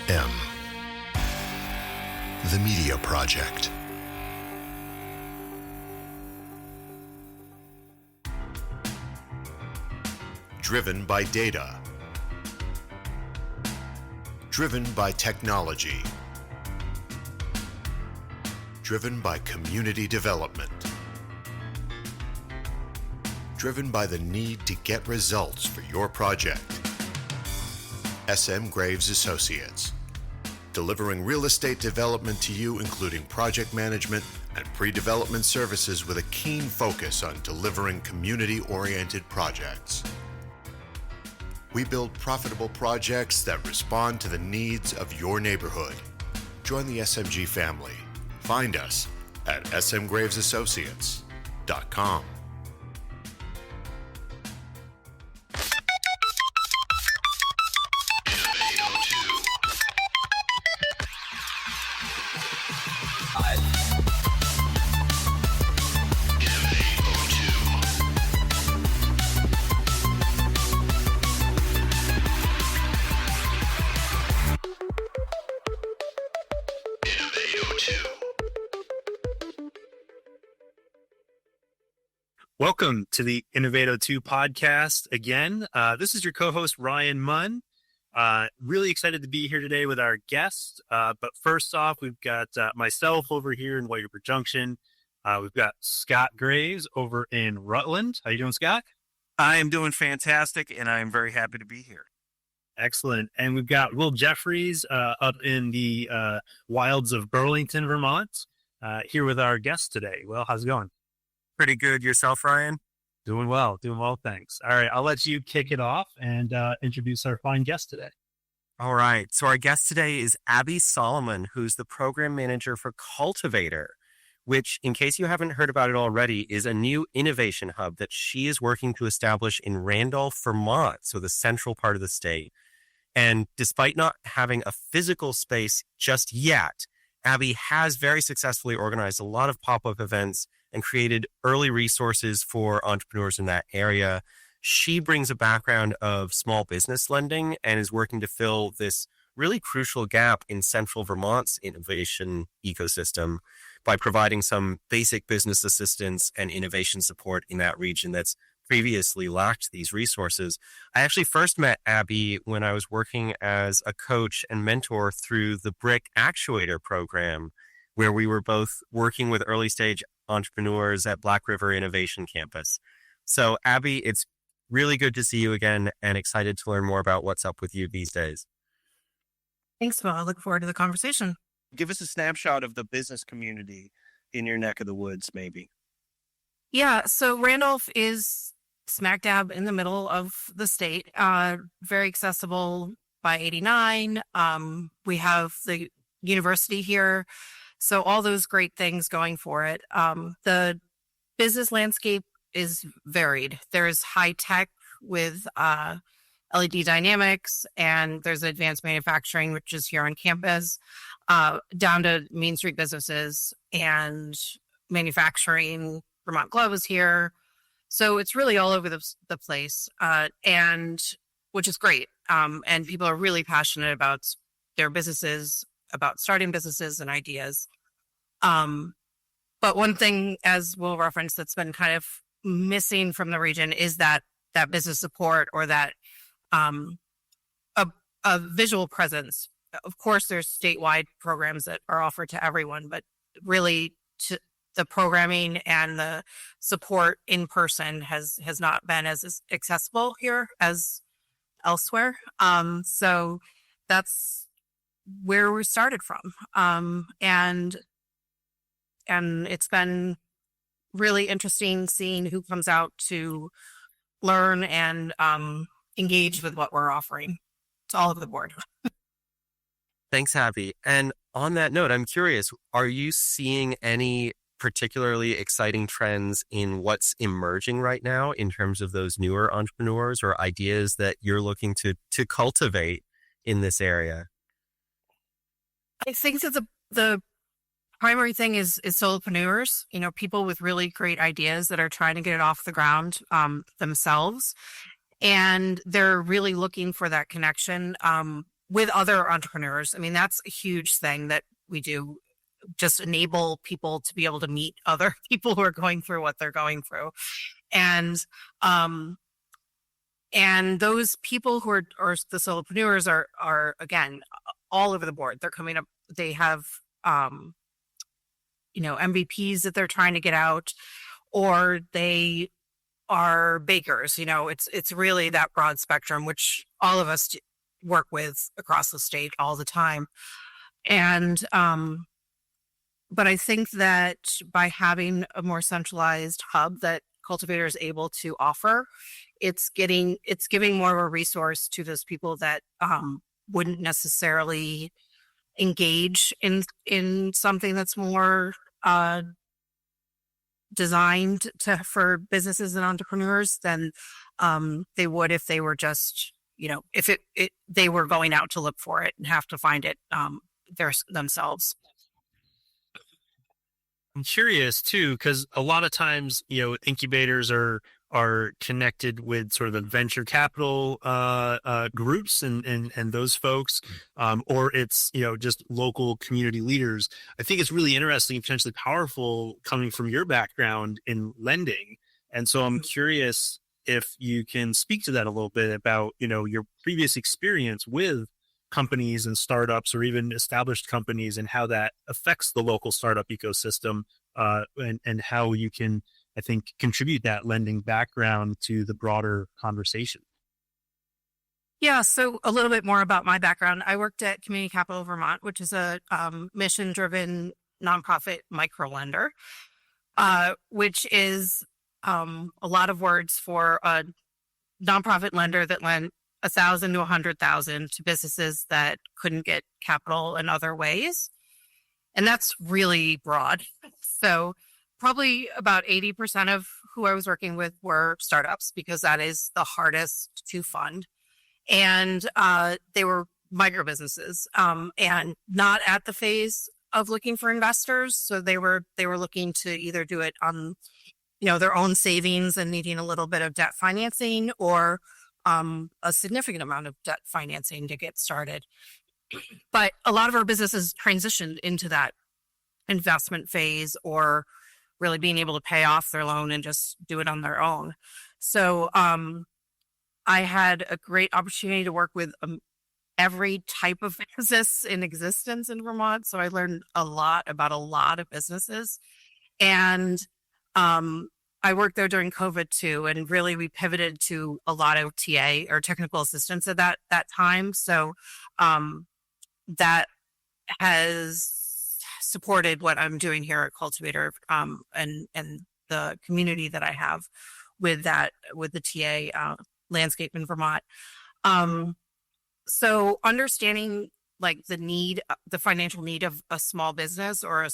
M. The Media Project. Driven by data. Driven by technology. Driven by community development. Driven by the need to get results for your project. SM Graves Associates. Delivering real estate development to you, including project management and pre-development services with a keen focus on delivering community-oriented projects. We build profitable projects that respond to the needs of your neighborhood. Join the SMG family. Find us at smgravesassociates.com. Welcome to the Innovato 2 podcast again. This is your co-host, Ryan Munn. Really excited to be here today with our guest. But first off, we've got myself over here in White River Junction. We've got Scott Graves over in Rutland. How you doing, Scott? I am doing fantastic, and I am very happy to be here. Excellent. And we've got Will Jeffries up in the wilds of Burlington, Vermont, here with our guest today. Will, how's it going? Pretty good. Yourself, Ryan? Doing well, thanks. All right, I'll let you kick it off and introduce our fine guest today. All right. So our guest today is Abby Salomon, who's the program manager for Cultivator, which, in case you haven't heard about it already, is a new innovation hub that she is working to establish in Randolph, Vermont, so the central part of the state. And despite not having a physical space just yet, Abby has very successfully organized a lot of pop-up events and created early resources for entrepreneurs in that area. She brings a background of small business lending and is working to fill this really crucial gap in central Vermont's innovation ecosystem by providing some basic business assistance and innovation support in that region that's previously lacked these resources. I actually first met Abby when I was working as a coach and mentor through the Brick Actuator program, where we were both working with early stage entrepreneurs at Black River Innovation Campus. So Abby, it's really good to see you again and excited to learn more about what's up with you these days. Thanks, Will. I look forward to the conversation. Give us a snapshot of the business community in your neck of the woods, maybe. Yeah, so Randolph is smack dab in the middle of the state, very accessible by 89. We have the university here. So all those great things going for it. The business landscape is varied. There's high tech with LED dynamics, and there's advanced manufacturing, which is here on campus, down to Main Street businesses and manufacturing. Vermont Glove is here. So it's really all over the place, and which is great. And people are really passionate about their businesses, about starting businesses and ideas. But one thing, as Will referenced, that's been kind of missing from the region is that business support or that a visual presence. Of course, there's statewide programs that are offered to everyone, but really the programming and the support in person has not been as accessible here as elsewhere. So that's where we started from. And it's been really interesting seeing who comes out to learn and engage with what we're offering. It's all over the board. Thanks, Abby. And on that note, I'm curious, are you seeing any particularly exciting trends in what's emerging right now in terms of those newer entrepreneurs or ideas that you're looking to cultivate in this area? I think that the primary thing is solopreneurs, people with really great ideas that are trying to get it off the ground themselves. And they're really looking for that connection. with other entrepreneurs. I mean, that's a huge thing that we do, just enable people to be able to meet other people who are going through what they're going through. And those people who are the solopreneurs are again all over the board. They're coming up. They have MVPs that they're trying to get out, or they are bakers. It's really that broad spectrum, which all of us work with across the state all the time. And but I think that by having a more centralized hub that Cultivator is able to offer, it's giving more of a resource to those people that wouldn't necessarily engage in something that's more designed for businesses and entrepreneurs than they would if they were just, if they were going out to look for it and have to find it themselves. I'm curious too, because a lot of times, incubators are connected with sort of the venture capital groups and those folks, or it's just local community leaders. I think it's really interesting and potentially powerful coming from your background in lending, and so I'm curious if you can speak to that a little bit about your previous experience with companies and startups, or even established companies, and how that affects the local startup ecosystem, and how you can, I think, contribute that lending background to the broader conversation. Yeah, so a little bit more about my background. I worked at Community Capital Vermont, which is a mission-driven nonprofit microlender, which is a lot of words for a nonprofit lender that lent $1,000 to $100,000 to businesses that couldn't get capital in other ways. And that's really broad. So probably about 80% of who I was working with were startups, because that is the hardest to fund. And they were micro businesses, and not at the phase of looking for investors. So they were looking to either do it on their own savings and needing a little bit of debt financing, or a significant amount of debt financing to get started. But a lot of our businesses transitioned into that investment phase, or really being able to pay off their loan and just do it on their own. So I had a great opportunity to work with every type of business in existence in Vermont. So I learned a lot about a lot of businesses. And I worked there during COVID too, and really we pivoted to a lot of TA or technical assistance at that time. So that has supported what I'm doing here at Cultivator, and the community that I have with the TA landscape in Vermont. So understanding like the financial need of a small business or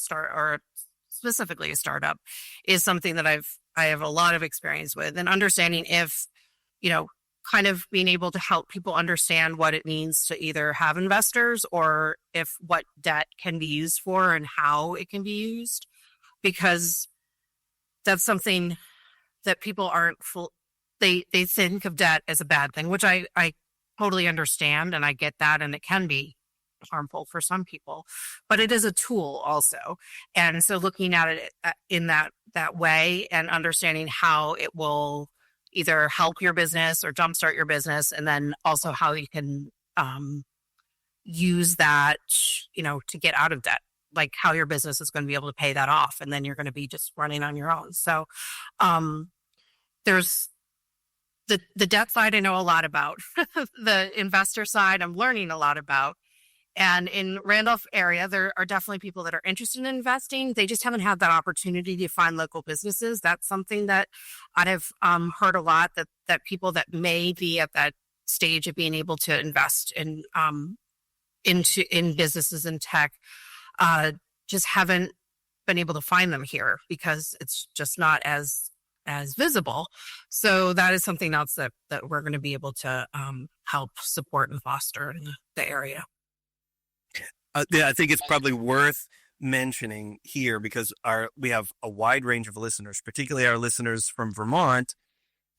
specifically a startup is something that I have a lot of experience with, and understanding if, kind of being able to help people understand what it means to either have investors, or if what debt can be used for and how it can be used, because that's something that people aren't they think of debt as a bad thing, which I totally understand, and I get that, and it can be harmful for some people, but it is a tool also. And so looking at it in that way, and understanding how it will either help your business or jumpstart your business, and then also how you can use that, to get out of debt, like how your business is going to be able to pay that off, and then you're going to be just running on your own. So there's the debt side I know a lot about. The investor side I'm learning a lot about. And in Randolph area, there are definitely people that are interested in investing. They just haven't had that opportunity to find local businesses. That's something that I've heard a lot, that people that may be at that stage of being able to invest in businesses in tech just haven't been able to find them here, because it's just not as visible. So that is something else that we're going to be able to help support and foster in the area. Yeah, I think it's probably worth mentioning here, because we have a wide range of listeners, particularly our listeners from Vermont,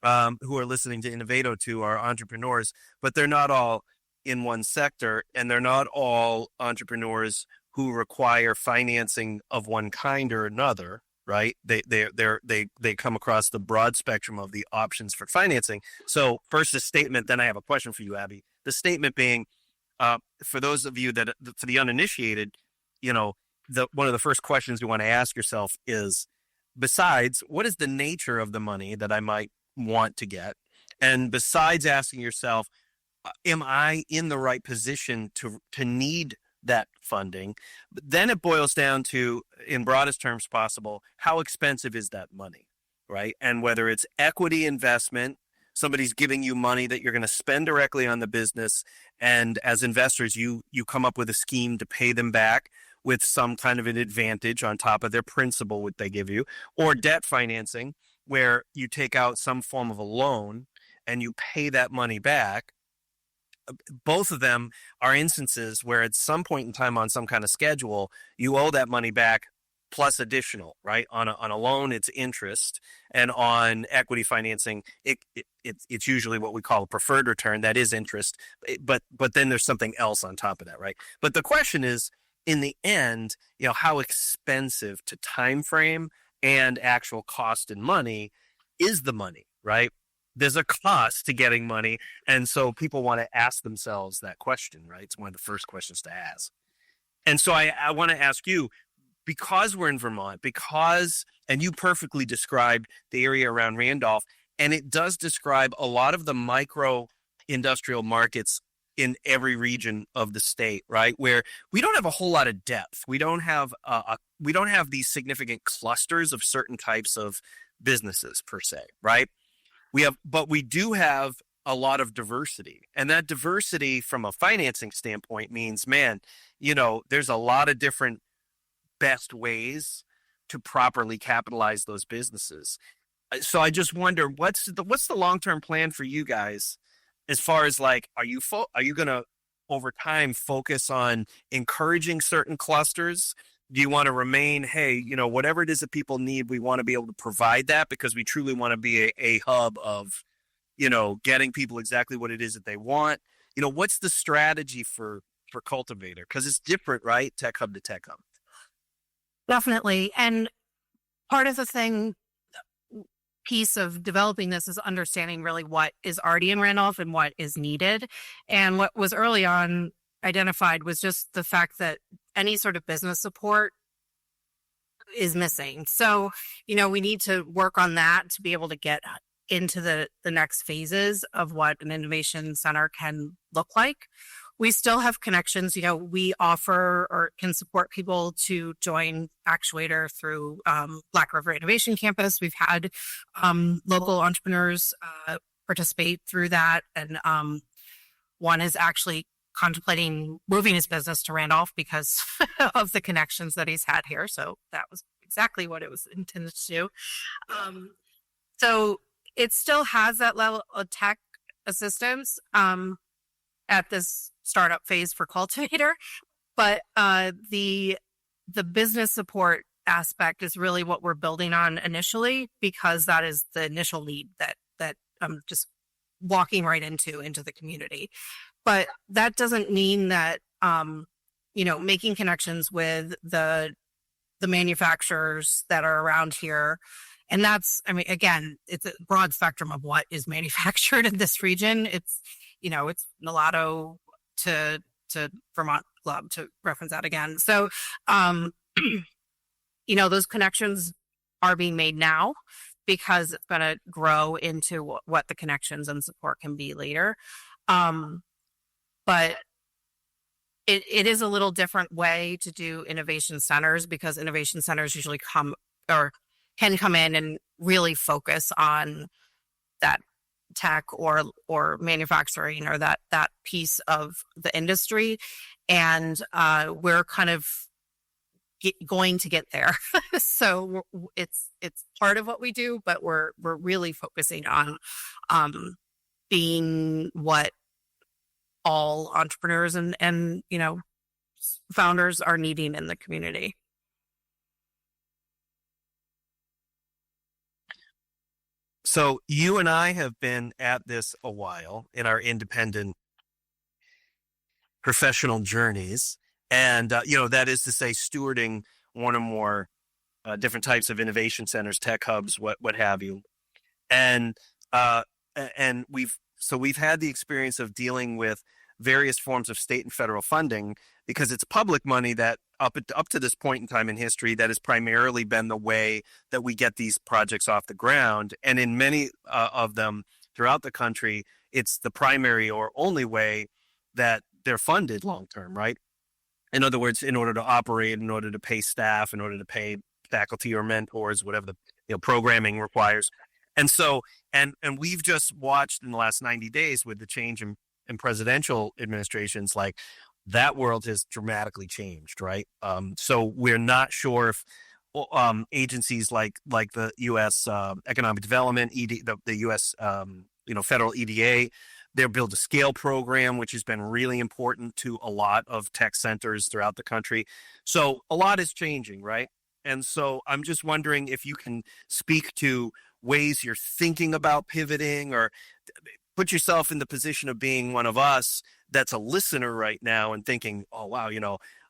who are listening to Innovato, to our entrepreneurs, but they're not all in one sector, and they're not all entrepreneurs who require financing of one kind or another, right? They come across the broad spectrum of the options for financing. So first a statement, then I have a question for you, Abby. The statement being, for those of you for the uninitiated, one of the first questions you want to ask yourself is, besides, what is the nature of the money that I might want to get? And besides asking yourself, am I in the right position to need that funding? But then it boils down to, in broadest terms possible, how expensive is that money, right? And whether it's equity investment, somebody's giving you money that you're going to spend directly on the business, and as investors, you come up with a scheme to pay them back with some kind of an advantage on top of their principal, what they give you, or debt financing, where you take out some form of a loan and you pay that money back. Both of them are instances where at some point in time on some kind of schedule, you owe that money back plus additional, right? On a loan, it's interest, and on equity financing, it's usually what we call a preferred return. That is interest, but then there's something else on top of that, right? But the question is, in the end, how expensive to time frame and actual cost in money is the money, right? There's a cost to getting money. And so people want to ask themselves that question, right? It's one of the first questions to ask. And so I want to ask you, because we're in Vermont, and you perfectly described the area around Randolph, and it does describe a lot of the micro industrial markets in every region of the state, right? Where we don't have a whole lot of depth. We don't have these significant clusters of certain types of businesses per se, right? But we do have a lot of diversity, and that diversity from a financing standpoint means, man, there's a lot of different best ways to properly capitalize those businesses. So I just wonder, what's the long-term plan for you guys? As far as are you going to over time focus on encouraging certain clusters? Do you want to remain, hey, whatever it is that people need, we want to be able to provide that because we truly want to be a hub of, getting people exactly what it is that they want? What's the strategy for Cultivator? Because it's different, right? Tech hub to tech hub. Definitely. And part of the piece of developing this is understanding really what is already in Randolph and what is needed. And what was early on identified was just the fact that any sort of business support is missing. So, we need to work on that to be able to get into the next phases of what an innovation center can look like. We still have connections. We offer or can support people to join Actuator through Black River Innovation Campus. We've had local entrepreneurs participate through that. And one is actually contemplating moving his business to Randolph because of the connections that he's had here. So that was exactly what it was intended to do. So it still has that level of tech assistance at this startup phase for Cultivator, but the business support aspect is really what we're building on initially, because that is the initial need that I'm just walking right into the community. But that doesn't mean that making connections with the manufacturers that are around here. And that's, again, it's a broad spectrum of what is manufactured in this region. It's Nolato to Vermont Club, to reference that again. So, those connections are being made now because it's going to grow into what the connections and support can be later. But it is a little different way to do innovation centers, because innovation centers usually can come in and really focus on that tech or manufacturing or that piece of the industry. And we're kind of going to get there. So it's part of what we do, but we're really focusing on being what all entrepreneurs and founders are needing in the community. So you and I have been at this a while in our independent professional journeys. And, that is to say, stewarding one or more different types of innovation centers, tech hubs, what have you. And we've had the experience of dealing with various forms of state and federal funding, because it's public money that up to this point in time in history, that has primarily been the way that we get these projects off the ground. And in many of them throughout the country, it's the primary or only way that they're funded long term, right? In other words, in order to operate, in order to pay staff, in order to pay faculty or mentors, whatever the programming requires. And so, and we've just watched in the last 90 days with the change in presidential administrations, like that world has dramatically changed, right? So we're not sure if agencies like the U.S. Economic Development, the U.S. Federal EDA, their Build to Scale program, which has been really important to a lot of tech centers throughout the country. So a lot is changing, right? And so I'm just wondering if you can speak to ways you're thinking about pivoting, or put yourself in the position of being one of us that's a listener right now and thinking, oh, wow,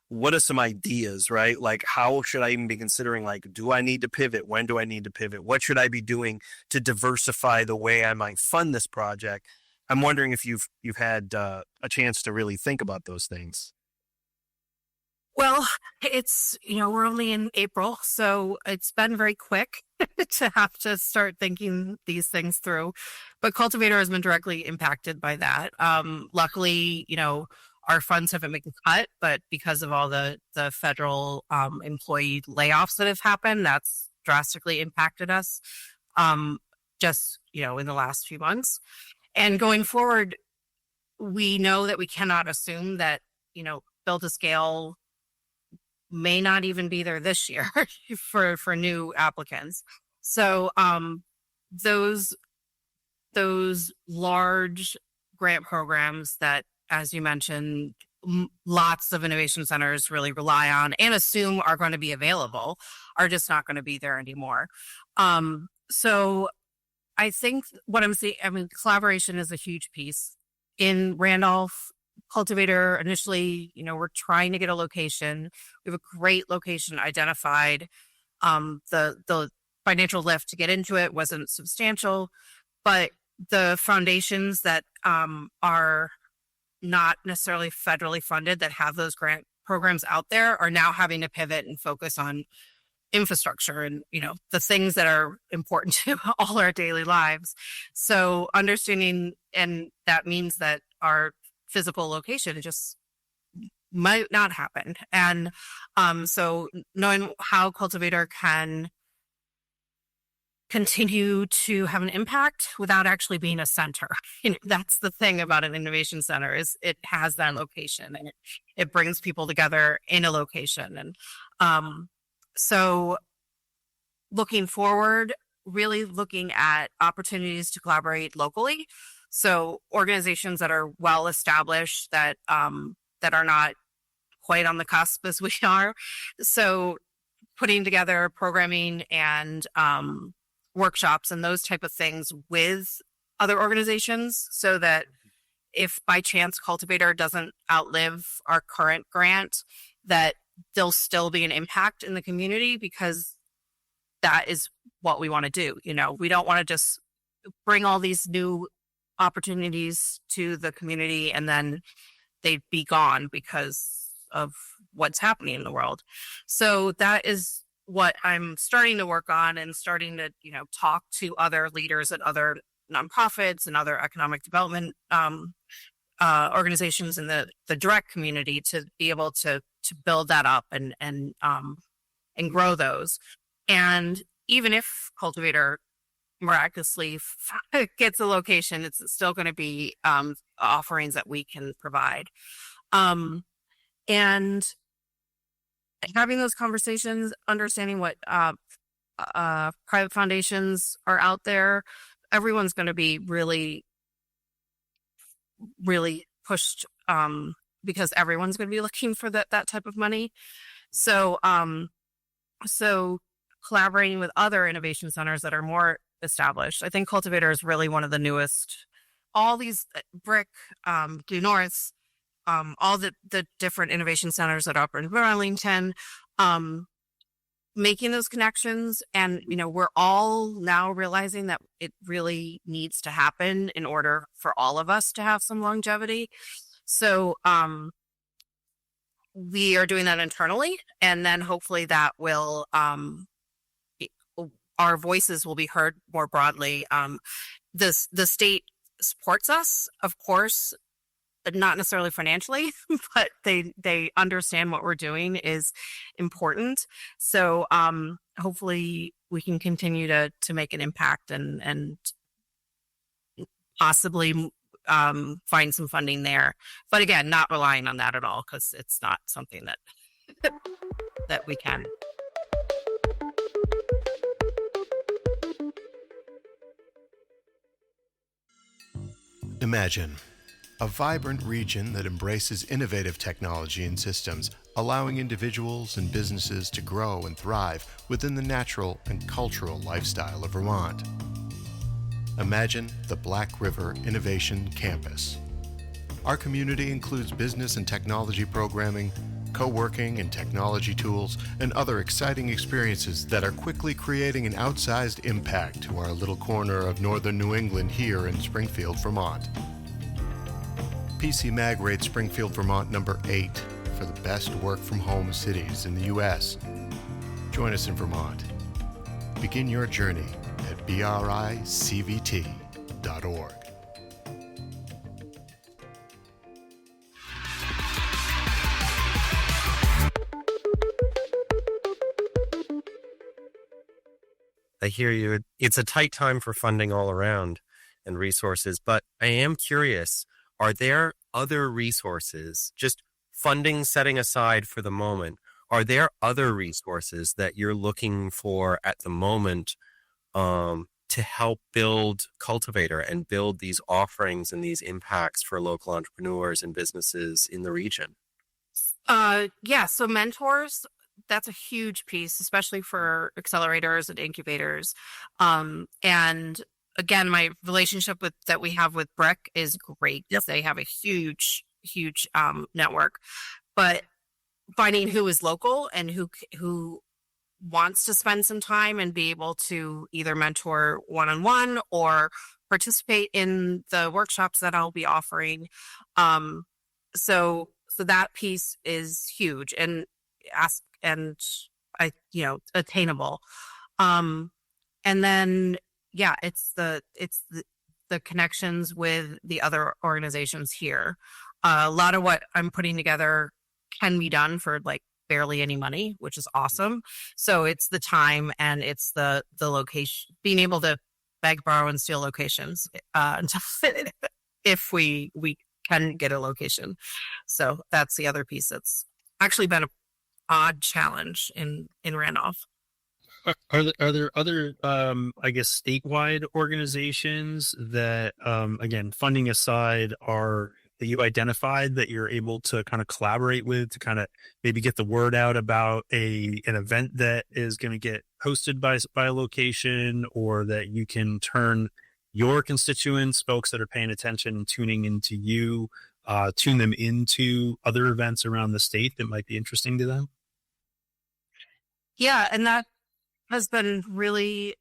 what are some ideas, right? Like, how should I even be considering, like, do I need to pivot? When do I need to pivot? What should I be doing to diversify the way I might fund this project? I'm wondering if you've had a chance to really think about those things. Well, it's, we're only in April, so it's been very quick to have to start thinking these things through. But Cultivator has been directly impacted by that. Luckily, our funds haven't been cut, but because of all the federal employee layoffs that have happened, that's drastically impacted us just, in the last few months. And going forward, we know that we cannot assume that, Build to Scale may not even be there this year for new applicants. So those large grant programs that, as you mentioned, lots of innovation centers really rely on and assume are going to be available are just not going to be there anymore. So I think what I'm seeing, collaboration is a huge piece. In Randolph, Cultivator, initially, we're trying to get a location. We have a great location identified. The financial lift to get into it wasn't substantial, but the foundations that are not necessarily federally funded, that have those grant programs out there, are now having to pivot and focus on infrastructure and, the things that are important to all our daily lives. So understanding, and that means that our physical location just might not happen. And so knowing how Cultivator can continue to have an impact without actually being a center. That's the thing about an innovation center, is it has that location and it brings people together in a location. And so looking forward, really looking at opportunities to collaborate locally. So organizations that are well established, that are not quite on the cusp as we are. So putting together programming and workshops and those type of things with other organizations, so that if by chance Cultivator doesn't outlive our current grant, that there'll still be an impact in the community, because that is what we want to do. We don't want to just bring all these new opportunities to the community and then they'd be gone because of what's happening in the world. So that is what I'm starting to work on, and starting to, talk to other leaders at other nonprofits and other economic development organizations in the direct community, to be able to build that up and grow those. And even if Cultivator miraculously gets a location, it's still going to be offerings that we can provide. And having those conversations, understanding what private foundations are out there, everyone's going to be really, really pushed, because everyone's going to be looking for that type of money. So, so collaborating with other innovation centers that are more established. I think Cultivator is really one of the newest. All these Brick, Due North, all the different innovation centers that operate in Burlington, making those connections. And, we're all now realizing that it really needs to happen in order for all of us to have some longevity. So, we are doing that internally, and then hopefully that will, our voices will be heard more broadly. The state supports us, of course, but not necessarily financially, but they understand what we're doing is important. So hopefully we can continue to make an impact and possibly find some funding there. But again, not relying on that at all, because it's not something that that we can. Imagine a vibrant region that embraces innovative technology and systems, allowing individuals and businesses to grow and thrive within the natural and cultural lifestyle of Vermont. Imagine the Black River Innovation Campus. Our community includes business and technology programming, co-working and technology tools, and other exciting experiences that are quickly creating an outsized impact to our little corner of northern New England here in Springfield, Vermont. PC Mag rates Springfield, Vermont number 8 for the best work-from-home cities in the U.S. Join us in Vermont. Begin your journey at bricvt.org. I hear you. It's a tight time for funding all around and resources, but I am curious, are there other resources, just funding setting aside for the moment, are there other resources that you're looking for at the moment to help build Cultivator and build these offerings and these impacts for local entrepreneurs and businesses in the region? Yeah, so mentors, that's a huge piece, especially for accelerators and incubators. And again, my relationship that we have with Brick is great. Yep. They have a huge network, but finding who is local and who wants to spend some time and be able to either mentor one-on-one or participate in the workshops that I'll be offering. So that piece is huge and attainable. And then, yeah, it's the connections with the other organizations here. A lot of what I'm putting together can be done for like barely any money, which is awesome. So it's the time and it's the location, being able to beg, borrow, and steal locations if we can get a location. So that's the other piece that's actually been an odd challenge in Randolph. Are there other, I guess, statewide organizations that, again, funding aside, that you identified that you're able to kind of collaborate with to kind of maybe get the word out about an event that is going to get hosted by a location, or that you can turn your constituents, folks that are paying attention and tuning into you, tune them into other events around the state that might be interesting to them? Yeah, and that has been really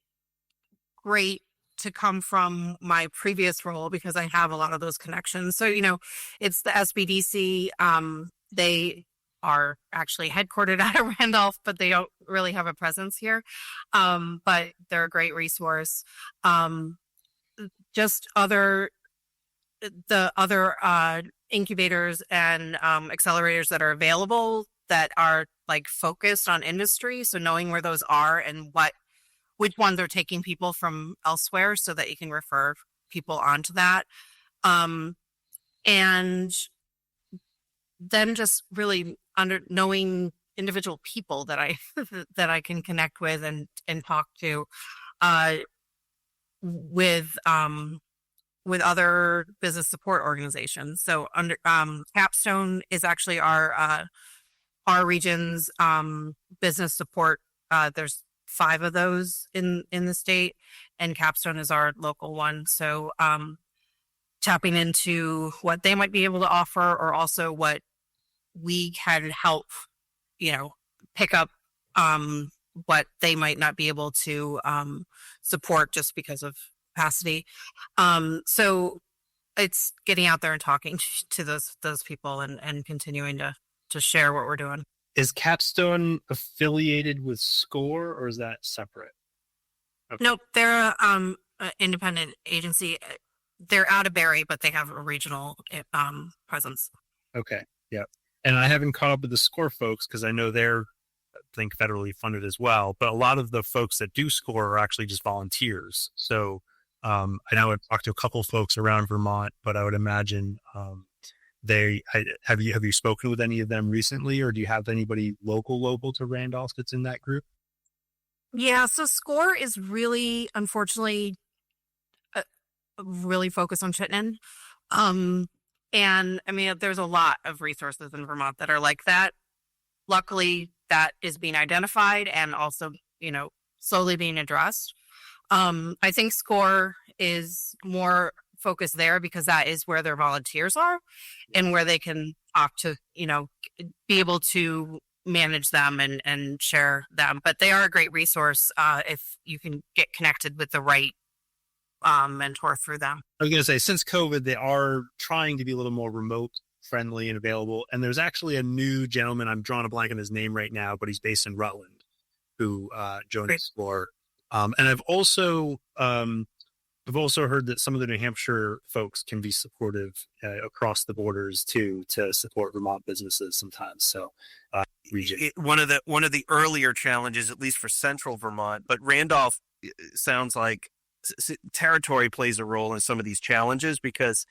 great to come from my previous role because I have a lot of those connections. So, it's the SBDC. They are actually headquartered out of Randolph, but they don't really have a presence here. But they're a great resource. Just the other incubators and accelerators that are available that are like focused on industry. So knowing where those are and which ones are taking people from elsewhere so that you can refer people onto that. And then just really knowing individual people that I that I can connect with and talk to with other business support organizations. So Capstone is actually our region's business support. There's 5 of those in the state, and Capstone is our local one. So tapping into what they might be able to offer, or also what we can help, pick up what they might not be able to support just because of capacity. So it's getting out there and talking to those people and continuing to share what we're doing. Is Capstone affiliated with SCORE, or is that separate? Okay. Nope, they're an independent agency. They're out of Barrie, but they have a regional presence. Okay, yeah. And I haven't caught up with the SCORE folks because I know they're, I think, federally funded as well. But a lot of the folks that do SCORE are actually just volunteers. So I know I've talked to a couple of folks around Vermont, but I would imagine have you spoken with any of them recently, or do you have anybody local to Randolph that's in that group? Yeah, so SCORE is really, unfortunately, really focused on Chittenden. And I mean, there's a lot of resources in Vermont that are like that. Luckily, that is being identified and also, slowly being addressed. I think SCORE is more focused there because that is where their volunteers are and where they can opt to, be able to manage them and share them. But they are a great resource if you can get connected with the right mentor through them. I was going to say, since COVID, they are trying to be a little more remote friendly and available. And there's actually a new gentleman, I'm drawing a blank on his name right now, but he's based in Rutland, who joined SCORE. And I've also heard that some of the New Hampshire folks can be supportive across the borders too, to support Vermont businesses sometimes. So one of the earlier challenges, at least for central Vermont, but Randolph sounds like territory plays a role in some of these challenges because,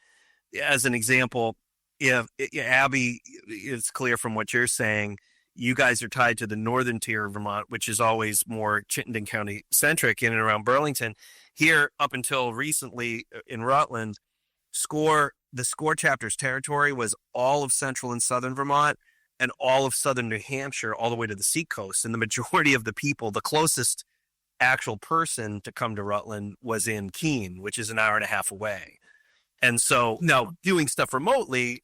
as an example, Abby, it's clear from what you're saying, you guys are tied to the northern tier of Vermont, which is always more Chittenden County centric in and around Burlington. Here, up until recently in Rutland, the SCORE chapter's territory was all of central and southern Vermont and all of southern New Hampshire, all the way to the seacoast. And the majority of the people, the closest actual person to come to Rutland was in Keene, which is an hour and a half away. And so now doing stuff remotely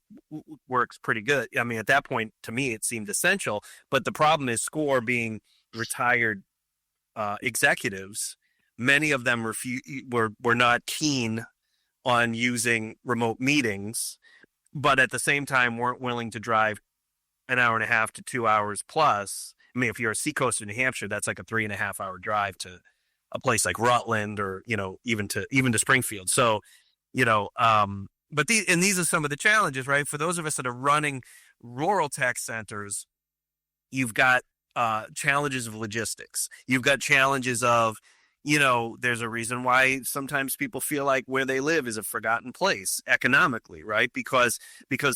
works pretty good. I mean, at that point, to me, it seemed essential. But the problem is SCORE being retired executives, many of them were not keen on using remote meetings, but at the same time weren't willing to drive an hour and a half to 2 hours plus. I mean, if you're a seacoast in New Hampshire, that's like a 3.5 hour drive to a place like Rutland or, even to Springfield. So, but these are some of the challenges, right? For those of us that are running rural tech centers, you've got challenges of logistics. You've got challenges of, there's a reason why sometimes people feel like where they live is a forgotten place economically, right? Because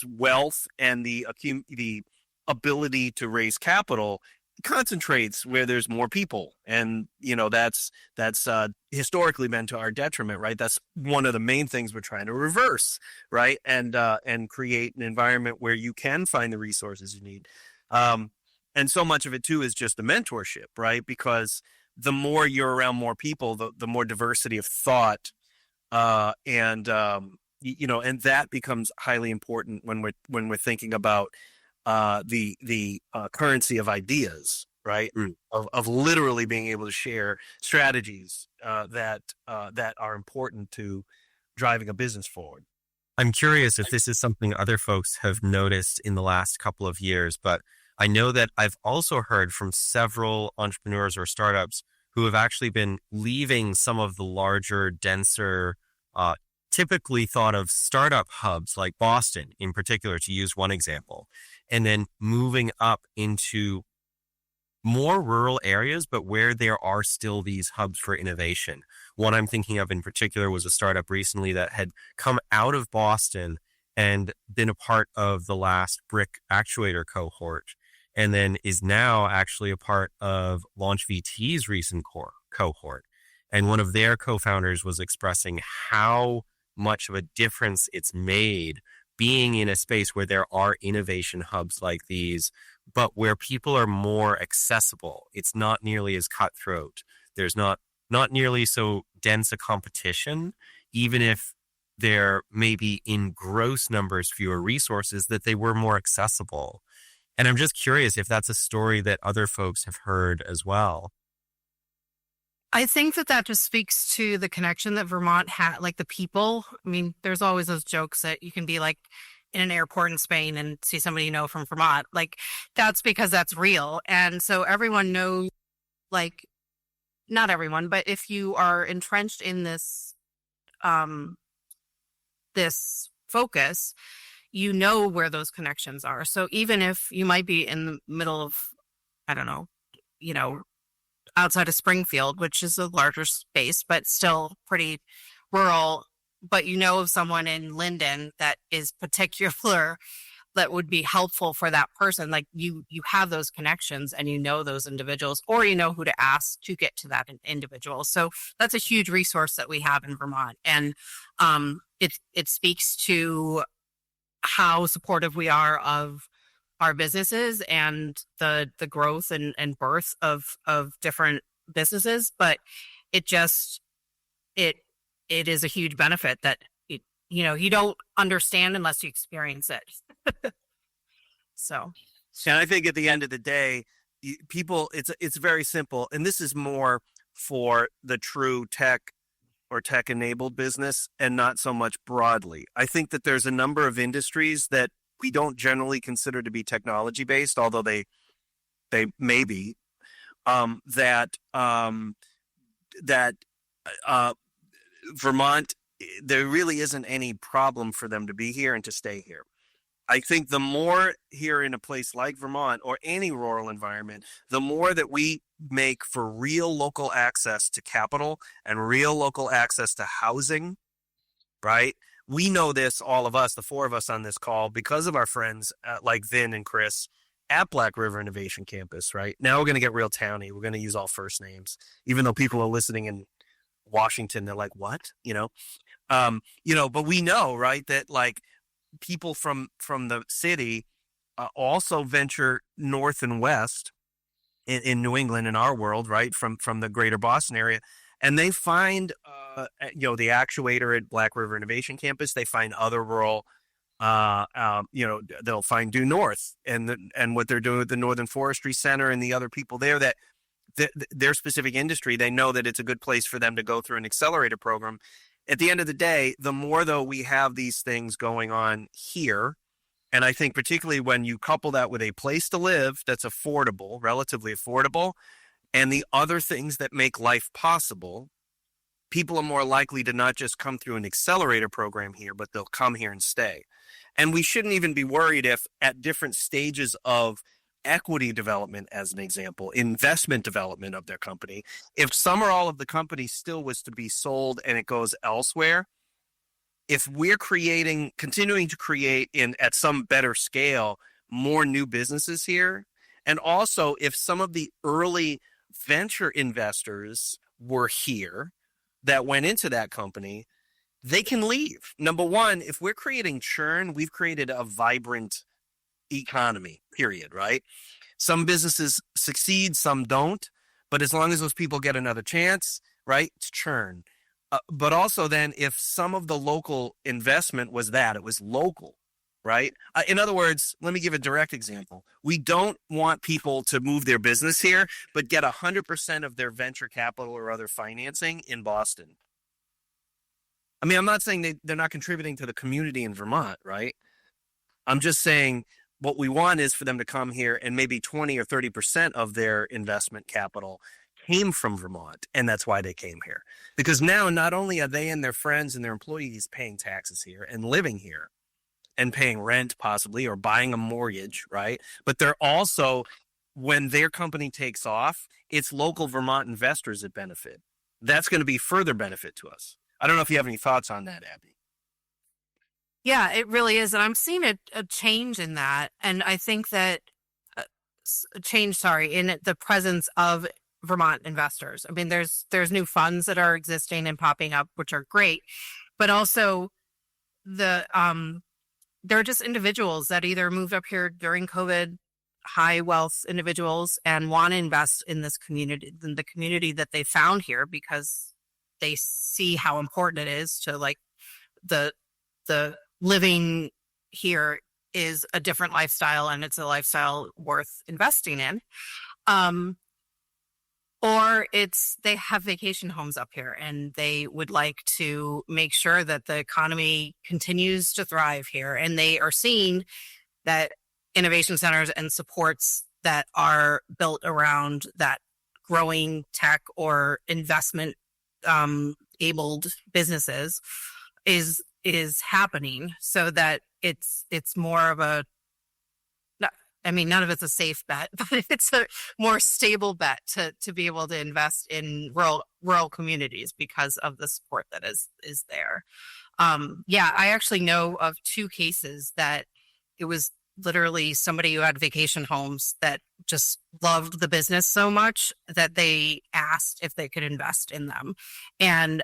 wealth and the ability to raise capital concentrates where there's more people, and that's historically been to our detriment, right? That's one of the main things we're trying to reverse, right? And create an environment where you can find the resources you need, and so much of it too is just the mentorship, right? Because the more you're around more people, the more diversity of thought, and that becomes highly important when we're thinking about the currency of ideas, right? Of literally being able to share strategies that are important to driving a business forward. I'm curious if this is something other folks have noticed in the last couple of years, but I know that I've also heard from several entrepreneurs or startups who have actually been leaving some of the larger, denser, typically thought of startup hubs like Boston in particular, to use one example, and then moving up into more rural areas, but where there are still these hubs for innovation. One I'm thinking of in particular was a startup recently that had come out of Boston and been a part of the last brick actuator cohort, and then is now actually a part of Launch VT's recent cohort. And one of their co-founders was expressing how much of a difference it's made being in a space where there are innovation hubs like these, but where people are more accessible. It's not nearly as cutthroat. There's not nearly so dense a competition, even if there may be in gross numbers fewer resources, that they were more accessible. And I'm just curious if that's a story that other folks have heard as well. I think that just speaks to the connection that Vermont had, like the people. I mean, there's always those jokes that you can be like in an airport in Spain and see somebody you know from Vermont. Like, that's because that's real. And so everyone knows, like, not everyone, but if you are entrenched in this, this focus, you know where those connections are. So even if you might be in the middle of, I don't know, you know, outside of Springfield, which is a larger space, but still pretty rural, but you know of someone in Linden that is particular, that would be helpful for that person. Like you have those connections and you know those individuals, or you know who to ask to get to that individual. So that's a huge resource that we have in Vermont. And it speaks to how supportive we are of our businesses and the growth and birth of different businesses. But it just, it is a huge benefit that, you don't understand unless you experience it. So. And I think at the end of the day, people, it's very simple. And this is more for the true tech or tech-enabled business and not so much broadly. I think that there's a number of industries that we don't generally consider to be technology-based, although they may be, that Vermont, there really isn't any problem for them to be here and to stay here. I think the more here in a place like Vermont or any rural environment, the more that we make for real local access to capital and real local access to housing, right? We know this, all of us, the four of us on this call, because of our friends like Vin and Chris at Black River Innovation Campus, right? Now we're going to get real towny. We're going to use all first names, even though people are listening in Washington, they're like, what? But we know, right, that like people from the city also venture north and west in New England, in our world, right, from the greater Boston area. And they find, the actuator at Black River Innovation Campus. They find other rural, they'll find Due North and what they're doing with the Northern Forestry Center and the other people there that their specific industry, they know that it's a good place for them to go through an accelerator program. At the end of the day, the more though we have these things going on here, and I think particularly when you couple that with a place to live that's affordable, relatively affordable, and the other things that make life possible, people are more likely to not just come through an accelerator program here, but they'll come here and stay. And we shouldn't even be worried if at different stages of equity development, as an example, investment development of their company, if some or all of the company still was to be sold and it goes elsewhere, if we're continuing to create at some better scale, more new businesses here, and also if some of the early venture investors were here that went into that company, they can leave. Number one, if we're creating churn, we've created a vibrant economy, period, right? Some businesses succeed, some don't, but as long as those people get another chance, right, it's churn. But also then if some of the local investment was it was local, right? In other words, let me give a direct example. We don't want people to move their business here, but get 100% of their venture capital or other financing in Boston. I mean, I'm not saying they're not contributing to the community in Vermont, right? I'm just saying what we want is for them to come here and maybe 20 or 30% of their investment capital came from Vermont, and that's why they came here. Because now not only are they and their friends and their employees paying taxes here and living here and paying rent possibly or buying a mortgage, right? But they're also, when their company takes off, it's local Vermont investors that benefit. That's going to be further benefit to us. I don't know if you have any thoughts on that, Abby. Yeah, it really is. And I'm seeing a change in that. And I think that in the presence of Vermont investors. I mean, there's new funds that are existing and popping up, which are great, but also there are just individuals that either moved up here during COVID, high wealth individuals, and want to invest in this community, in the community that they found here, because they see how important it is to like the living here is a different lifestyle and it's a lifestyle worth investing in. Or they have vacation homes up here and they would like to make sure that the economy continues to thrive here. And they are seeing that innovation centers and supports that are built around that growing tech or investment abled businesses is happening, so that it's more of a, I mean, none of it's a safe bet, but it's a more stable bet to be able to invest in rural communities because of the support that is there. Yeah, I actually know of 2 cases that it was literally somebody who had vacation homes that just loved the business so much that they asked if they could invest in them, and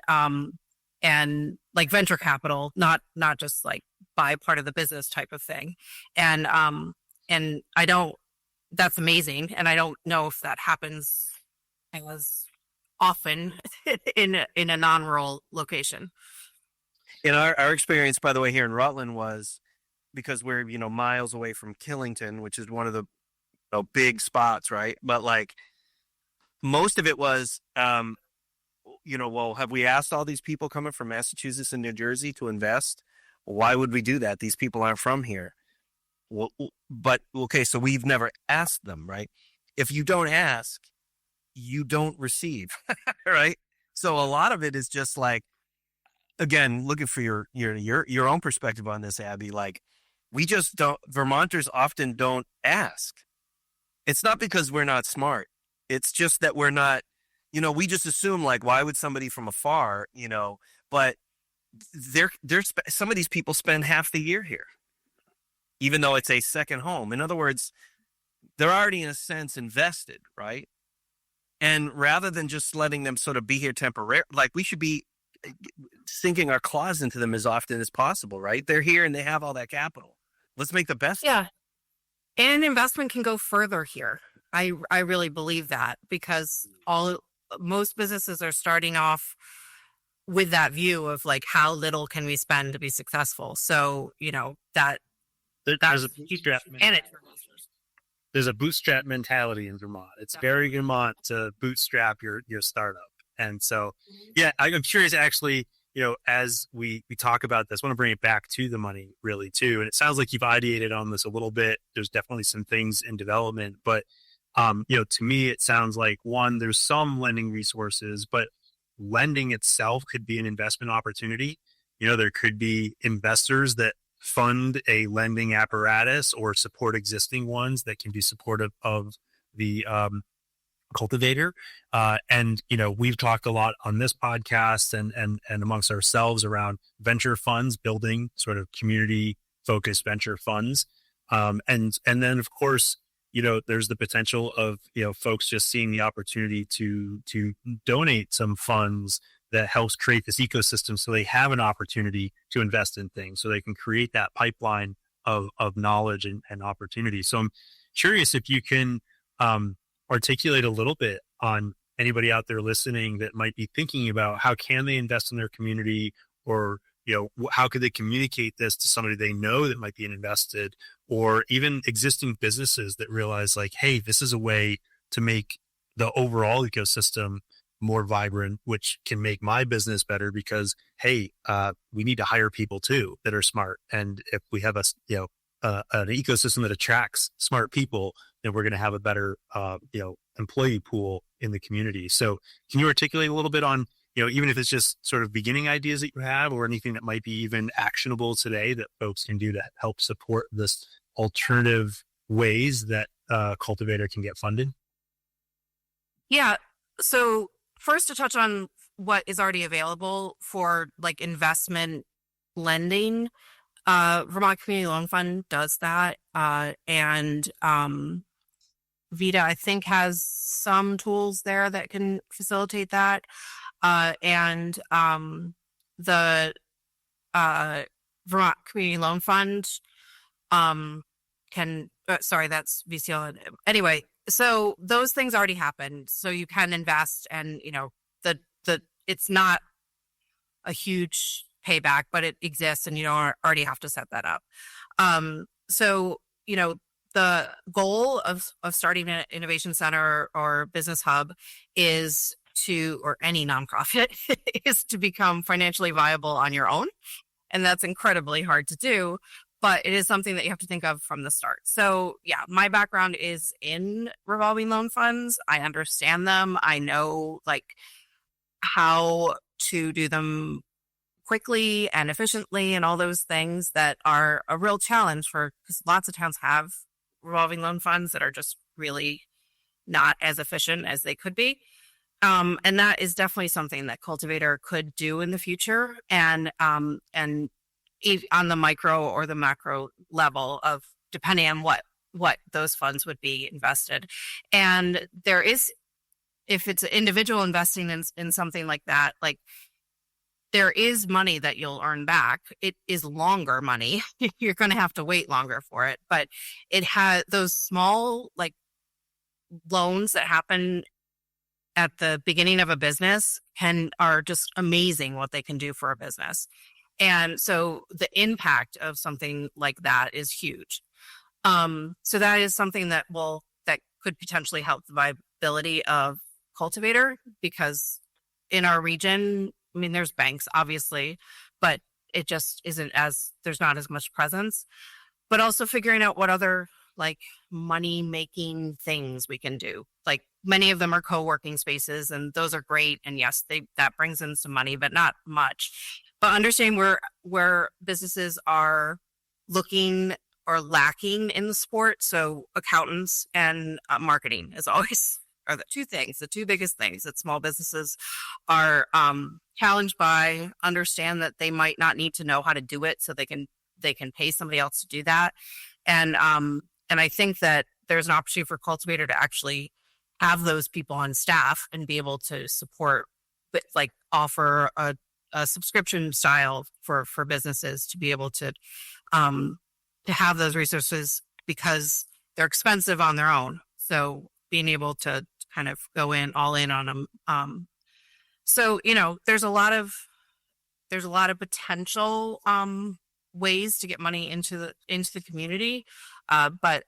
like venture capital, not just like buy part of the business type of thing, and that's amazing. And I don't know if that happens as often in a non-rural location. In our experience, by the way, here in Rutland was, because we're, miles away from Killington, which is one of the big spots, right? But like most of it was, well, have we asked all these people coming from Massachusetts and New Jersey to invest? Why would we do that? These people aren't from here. Well, but okay, so we've never asked them, right? If you don't ask, you don't receive, right? So a lot of it is just like, again, looking for your own perspective on this, Abby. Like, we just don't. Vermonters often don't ask. It's not because we're not smart. It's just that we're not. We just assume, like, why would somebody from afar, But some of these people spend half the year here, even though it's a second home. In other words, they're already in a sense invested, right? And rather than just letting them sort of be here temporarily, like, we should be sinking our claws into them as often as possible, right? They're here and they have all that capital. Let's make the best. Yeah. And investment can go further here. I really believe that, because most businesses are starting off with that view of like, how little can we spend to be successful? So, there's a bootstrap mentality. There's a bootstrap mentality in Vermont. It's very Vermont to bootstrap your startup. And so, yeah, I'm curious, actually, as we talk about this, I want to bring it back to the money really too. And it sounds like you've ideated on this a little bit. There's definitely some things in development, but to me, it sounds like, one, there's some lending resources, but lending itself could be an investment opportunity. There could be investors that fund a lending apparatus or support existing ones that can be supportive of the Cultivator. And we've talked a lot on this podcast and amongst ourselves around venture funds, building sort of community focused venture funds. And then of course, there's the potential of, folks just seeing the opportunity to donate some funds that helps create this ecosystem, so they have an opportunity to invest in things, so they can create that pipeline of knowledge and opportunity. So I'm curious if you can articulate a little bit on anybody out there listening that might be thinking about how can they invest in their community, or how could they communicate this to somebody they know that might be invested, or even existing businesses that realize, like, hey, this is a way to make the overall ecosystem more vibrant, which can make my business better, because, hey, we need to hire people too that are smart. And if we have an ecosystem that attracts smart people, then we're going to have a better, employee pool in the community. So can you articulate a little bit on, even if it's just sort of beginning ideas that you have, or anything that might be even actionable today that folks can do to help support this alternative ways that Cultivator can get funded? Yeah. So first, to touch on what is already available for like investment lending, Vermont Community Loan Fund does that. And Vita, I think, has some tools there that can facilitate that. And the Vermont Community Loan Fund that's VCL. Anyway, so those things already happen. So you can invest, and it's not a huge payback, but it exists and you don't already have to set that up. So, the goal of starting an innovation center or business hub is or any nonprofit is to become financially viable on your own. And that's incredibly hard to do, but it is something that you have to think of from the start. So yeah, my background is in revolving loan funds. I understand them. I know how to do them quickly and efficiently and all those things that are a real challenge because lots of towns have revolving loan funds that are just really not as efficient as they could be. And that is definitely something that Cultivator could do in the future, and on the micro or the macro level of depending on what those funds would be invested. And there is, if it's individual investing in something like that, there is money that you'll earn back. It is longer money. You're going to have to wait longer for it, but it has those small loans that happen at the beginning of a business are just amazing what they can do for a business. And so the impact of something like that is huge. So that is something that could potentially help the viability of Cultivator, because in our region, I mean, there's banks obviously, but it just isn't there's not as much presence, but also figuring out what other money making things we can do. Many of them are co-working spaces, and those are great. And yes, that brings in some money, but not much. But understanding where businesses are looking or lacking in the sport. So accountants and marketing are the two biggest things that small businesses are challenged by. Understand that they might not need to know how to do it, so they can pay somebody else to do that. And I think that there's an opportunity for Cultivator to actually have those people on staff and be able to support, offer a subscription style for businesses to be able to have those resources, because they're expensive on their own. So being able to kind of go all in on them. So, there's a lot of potential ways to get money into the community. But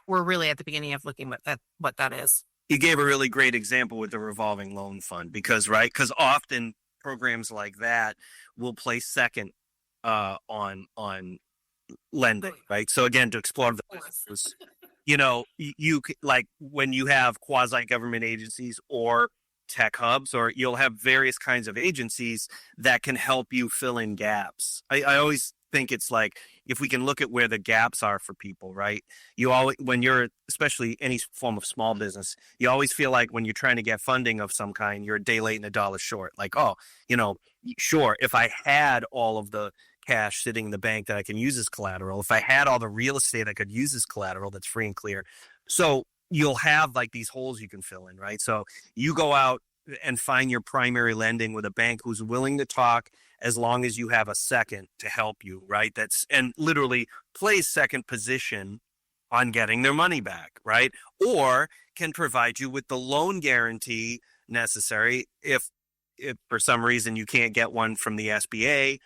we're really at the beginning of looking at what that is. You gave a really great example with the revolving loan fund because often programs like that will place second on lending, right? So again, to explore the you when you have quasi-government agencies or tech hubs, or you'll have various kinds of agencies that can help you fill in gaps. I always think it's if we can look at where the gaps are for people, right? You always, when you're, especially any form of small business, you always feel like when you're trying to get funding of some kind, you're a day late and a dollar short. Sure, if I had all of the cash sitting in the bank that I can use as collateral, if I had all the real estate I could use as collateral that's free and clear. So you'll have these holes you can fill in, right? So you go out and find your primary lending with a bank who's willing to talk as long as you have a second to help you, right? And literally plays second position on getting their money back, right? Or can provide you with the loan guarantee necessary if for some reason you can't get one from the SBA,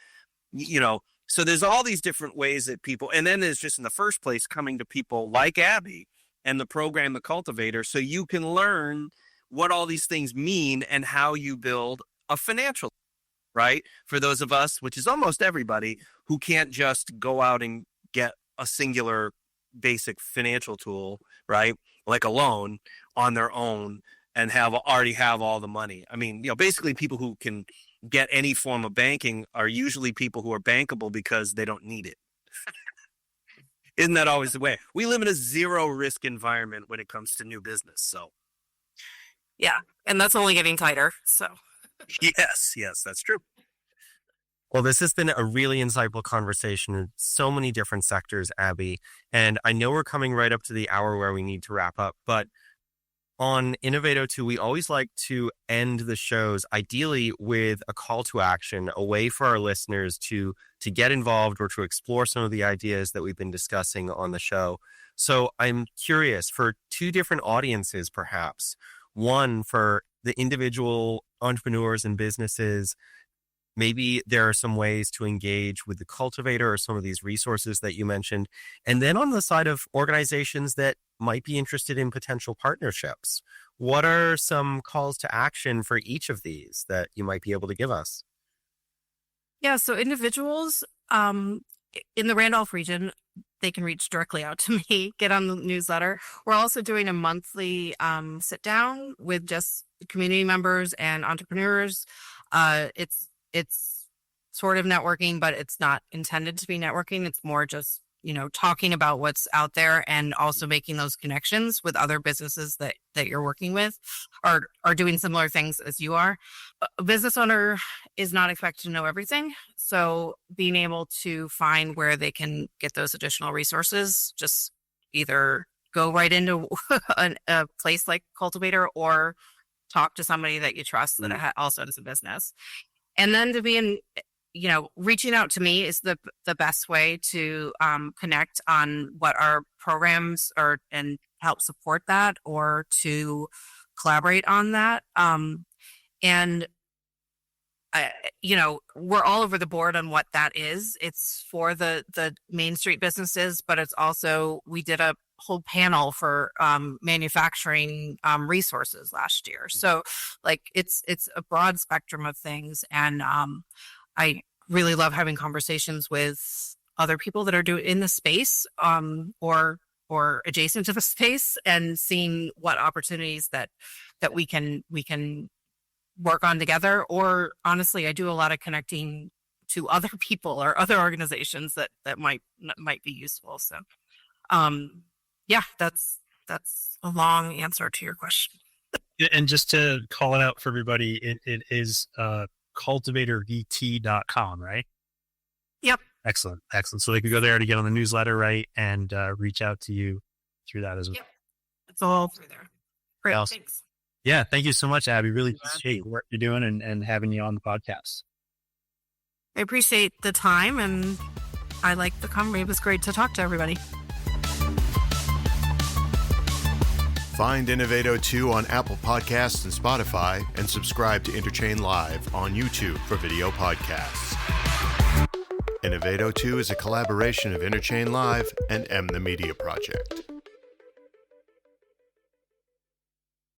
So there's all these different ways that people, and then there's just in the first place coming to people like Abby and the program, The Cultivator, so you can learn what all these things mean and how you build a financial, right? For those of us, which is almost everybody, who can't just go out and get a singular basic financial tool, right? Like a loan on their own and already have all the money. I mean, basically people who can get any form of banking are usually people who are bankable because they don't need it. Isn't that always the way? We live in a zero risk environment when it comes to new business. So yeah, and that's only getting tighter. So yes, that's true. Well, this has been a really insightful conversation in so many different sectors, Abby. And I know we're coming right up to the hour where we need to wrap up, but on Innovato 2, we always like to end the shows ideally with a call to action, a way for our listeners to get involved or to explore some of the ideas that we've been discussing on the show. So I'm curious, for two different audiences, perhaps, one for the individual entrepreneurs and businesses Maybe there are some ways to engage with the cultivator or some of these resources that you mentioned. And then on the side of organizations that might be interested in potential partnerships, what are some calls to action for each of these that you might be able to give us? Yeah, so individuals in the Randolph region, they can reach directly out to me, get on the newsletter. We're also doing a monthly sit down with just community members and entrepreneurs. It's sort of networking, but it's not intended to be networking. It's more just, talking about what's out there and also making those connections with other businesses that you're working with are doing similar things as you are. A business owner is not expected to know everything. So being able to find where they can get those additional resources, just either go right into a place like Cultivator or talk to somebody that you trust that also has a business. And then to be in, reaching out to me is the best way to connect on what our programs are and help support that or to collaborate on that. We're all over the board on what that is. It's for the Main Street businesses, but it's also, we did a whole panel for manufacturing resources last year. So it's a broad spectrum of things. And I really love having conversations with other people that are in the space or adjacent to the space and seeing what opportunities that we can work on together. Or honestly, I do a lot of connecting to other people or other organizations that might be useful. So that's a long answer to your question. And just to call it out for everybody, it is cultivatorvt.com, right? Yep. Excellent. So they could go there to get on the newsletter, right? And reach out to you through that as well. Yep. It's all through there. Great. Awesome. Thanks. Yeah. Thank you so much, Abby. Really appreciate what you're doing and having you on the podcast. I appreciate the time and I like the conversation. It was great to talk to everybody. Find Innovato 2 on Apple Podcasts and Spotify, and subscribe to Interchain Live on YouTube for video podcasts. Innovato 2 is a collaboration of Interchain Live and M the Media Project.